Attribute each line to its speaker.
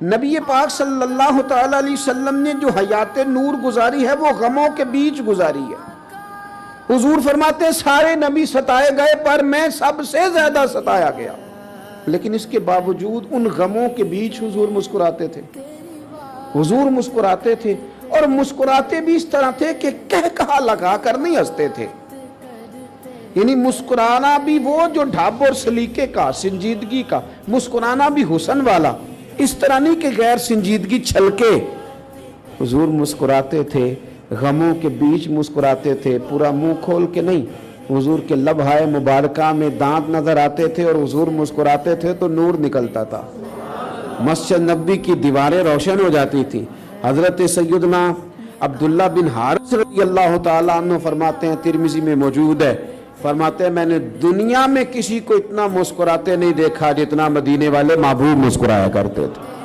Speaker 1: نبی پاک صلی اللہ تعالی علیہ وسلم نے جو حیات نور گزاری ہے وہ غموں کے بیچ گزاری ہے۔ حضور فرماتے ہیں سارے نبی ستائے گئے پر میں سب سے زیادہ ستایا گیا، لیکن اس کے باوجود ان غموں کے بیچ حضور مسکراتے تھے۔ حضور مسکراتے تھے اور مسکراتے بھی اس طرح تھے کہ کہہ کہا لگا کر نہیں ہنستے تھے، یعنی مسکرانا بھی وہ جو ڈھب اور سلیقے کا، سنجیدگی کا، مسکرانا بھی حسن والا، اس طرح نہیں کہ غیر سنجیدگی چھلکے۔ حضور مسکراتے تھے، غموں کے بیچ مسکراتے تھے، پورا منہ کھول کے نہیں۔ حضور کے لبہائے مبارکہ میں دانت نظر آتے تھے اور حضور مسکراتے تھے تو نور نکلتا تھا، مسجد نبی کی دیواریں روشن ہو جاتی تھی۔ حضرت سیدنا عبداللہ بن حارث رضی اللہ تعالیٰ عنہ فرماتے ہیں، ترمذی میں موجود ہے، فرماتے ہیں میں نے دنیا میں کسی کو اتنا مسکراتے نہیں دیکھا جتنا مدینے والے محبوب مسکرایا کرتے تھے۔